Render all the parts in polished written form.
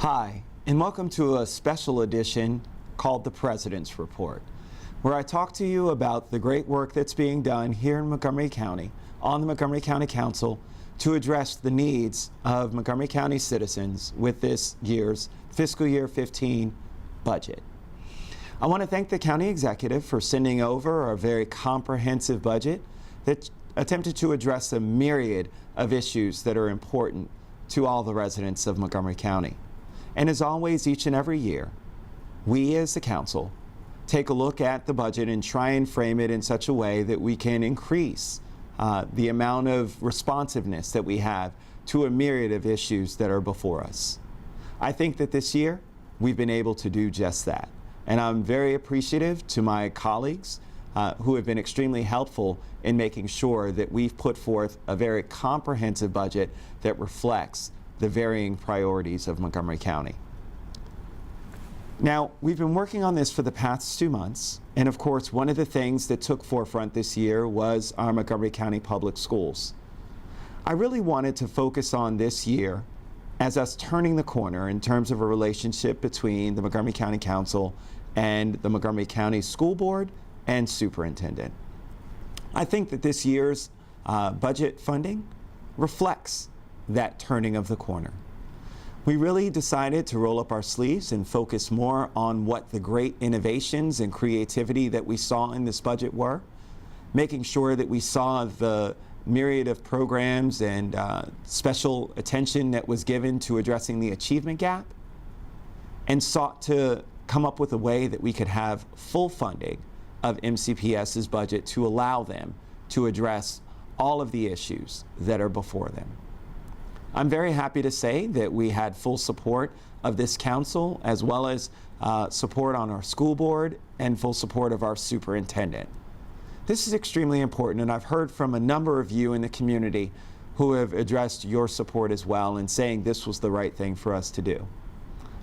Hi, and welcome to a special edition called The President's Report, where I talk to you about the great work that's being done here in Montgomery County on the Montgomery County Council to address the needs of Montgomery County citizens with this year's fiscal year 15 budget. I want to thank the county executive for sending over a very comprehensive budget that attempted to address a myriad of issues that are important to all the residents of Montgomery County. And as always, each and every year, we as the council take a look at the budget and try and frame it in such a way that we can increase the amount of responsiveness that we have to a myriad of issues that are before us. I think that this year we've been able to do just that. And I'm very appreciative to my colleagues who have been extremely helpful in making sure that we've put forth a very comprehensive budget that reflects the varying priorities of Montgomery County. Now, we've been working on this for the past 2 months, and of course, one of the things that took forefront this year was our Montgomery County Public Schools. I really wanted to focus on this year as us turning the corner in terms of a relationship between the Montgomery County Council and the Montgomery County School Board and Superintendent. I think that this year's budget funding reflects that turning of the corner. We really decided to roll up our sleeves and focus more on what the great innovations and creativity that we saw in this budget were, making sure that we saw the myriad of programs and special attention that was given to addressing the achievement gap, and sought to come up with a way that we could have full funding of MCPS's budget to allow them to address all of the issues that are before them. I'm very happy to say that we had full support of this council, as well as support on our school board and full support of our superintendent. This is extremely important, and I've heard from a number of you in the community who have addressed your support as well and saying this was the right thing for us to do.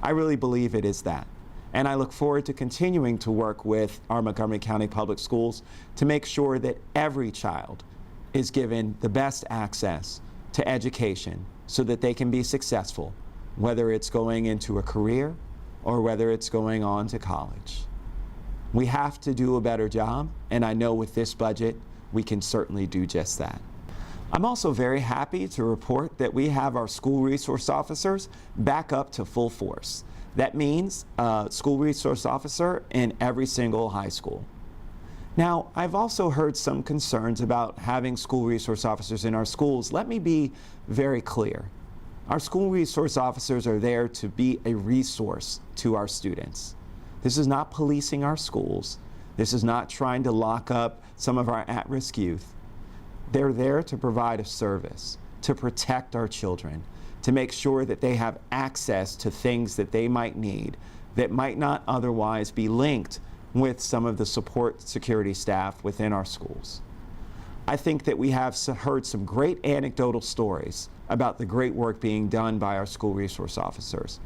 I really believe it is that. And I look forward to continuing to work with our Montgomery County Public Schools to make sure that every child is given the best access to education so that they can be successful, whether it's going into a career or whether it's going on to college. We have to do a better job, and I know with this budget, we can certainly do just that. I'm also very happy to report that we have our school resource officers back up to full force. That means a school resource officer in every single high school. Now, I've also heard some concerns about having school resource officers in our schools. Let me be very clear. Our school resource officers are there to be a resource to our students. This is not policing our schools. This is not trying to lock up some of our at-risk youth. They're there to provide a service, to protect our children, to make sure that they have access to things that they might need that might not otherwise be linked with some of the support security staff within our schools. I think that we have heard some great anecdotal stories about the great work being done by our school resource officers.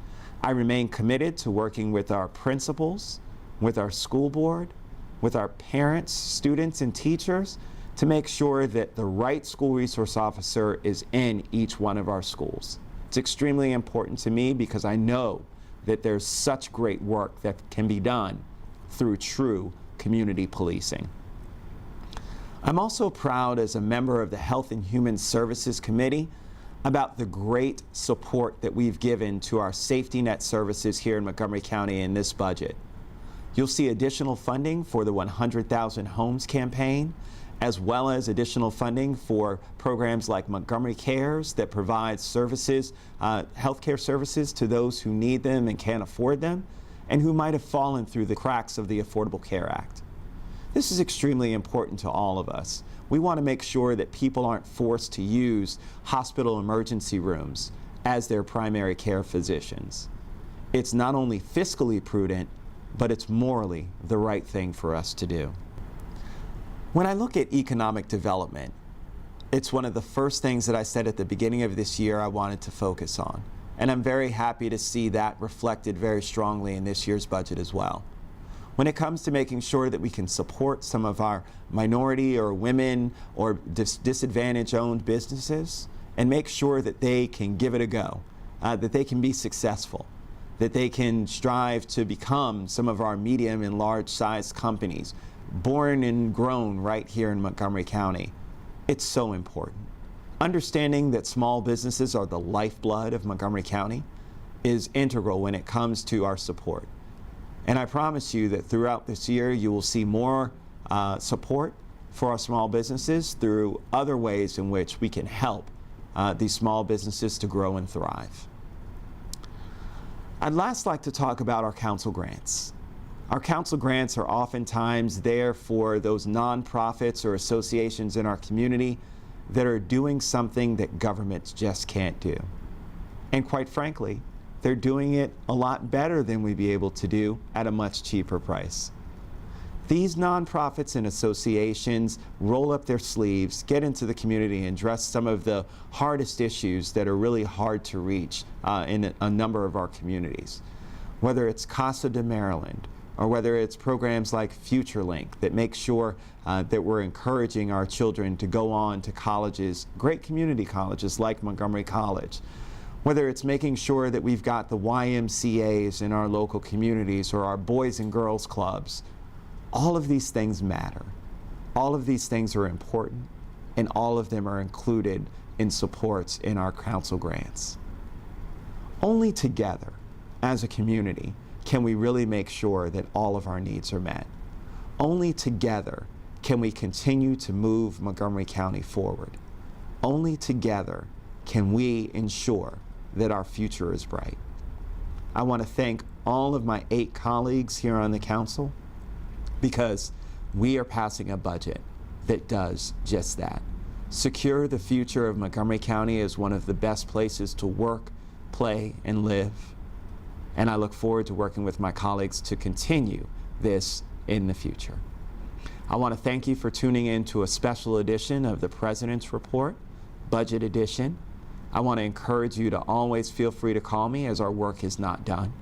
I remain committed to working with our principals, with our school board, with our parents, students, and teachers to make sure that the right school resource officer is in each one of our schools. It's extremely important to me because I know that there's such great work that can be done through true community policing. I'm also proud as a member of the Health and Human Services Committee about the great support that we've given to our safety net services here in Montgomery County in this budget. You'll see additional funding for the 100,000 Homes campaign, as well as additional funding for programs like Montgomery Cares that provide services, healthcare services to those who need them and can't afford them, and who might have fallen through the cracks of the Affordable Care Act. This is extremely important to all of us. We want to make sure that people aren't forced to use hospital emergency rooms as their primary care physicians. It's not only fiscally prudent, but it's morally the right thing for us to do. When I look at economic development, it's one of the first things that I said at the beginning of this year I wanted to focus on. And I'm very happy to see that reflected very strongly in this year's budget as well. When it comes to making sure that we can support some of our minority or women or disadvantage-owned businesses and make sure that they can give it a go, that they can be successful, that they can strive to become some of our medium and large size companies, born and grown right here in Montgomery County. It's so important. Understanding that small businesses are the lifeblood of Montgomery County is integral when it comes to our support. And I promise you that throughout this year, you will see more support for our small businesses through other ways in which we can help these small businesses to grow and thrive. I'd last like to talk about our council grants. Our council grants are oftentimes there for those nonprofits or associations in our community that are doing something that governments just can't do. And quite frankly, they're doing it a lot better than we'd be able to do at a much cheaper price. These nonprofits and associations roll up their sleeves, get into the community, and address some of the hardest issues that are really hard to reach in a number of our communities. Whether it's Casa de Maryland, or whether it's programs like FutureLink that make sure that we're encouraging our children to go on to colleges, great community colleges like Montgomery College. Whether it's making sure that we've got the YMCAs in our local communities or our Boys and Girls Clubs. All of these things matter. All of these things are important, and all of them are included in supports in our council grants. Only together, as a community, can we really make sure that all of our needs are met. Only together can we continue to move Montgomery County forward. Only together can we ensure that our future is bright. I want to thank all of my 8 colleagues here on the council, because we are passing a budget that does just that. Secure the future of Montgomery County as one of the best places to work, play, and live. And I look forward to working with my colleagues to continue this in the future. I want to thank you for tuning in to a special edition of the President's Report, Budget Edition. I want to encourage you to always feel free to call me, as our work is not done.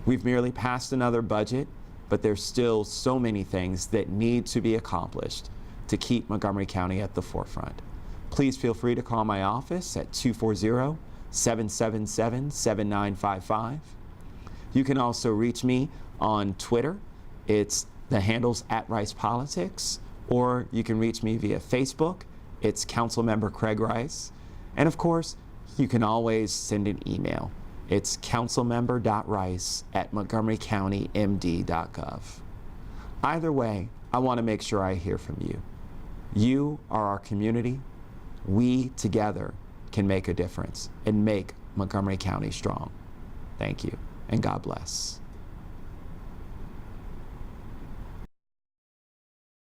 We've merely passed another budget, but there's still so many things that need to be accomplished to keep Montgomery County at the forefront. Please feel free to call my office at 240-777-7955. You can also reach me on Twitter. The handle's @RicePolitics, or you can reach me via Facebook. It's Councilmember Craig Rice. And of course, you can always send an email. It's councilmember.rice@montgomerycountymd.gov. Either way, I want to make sure I hear from you. You are our community. We together can make a difference and make Montgomery County strong. Thank you, and God bless.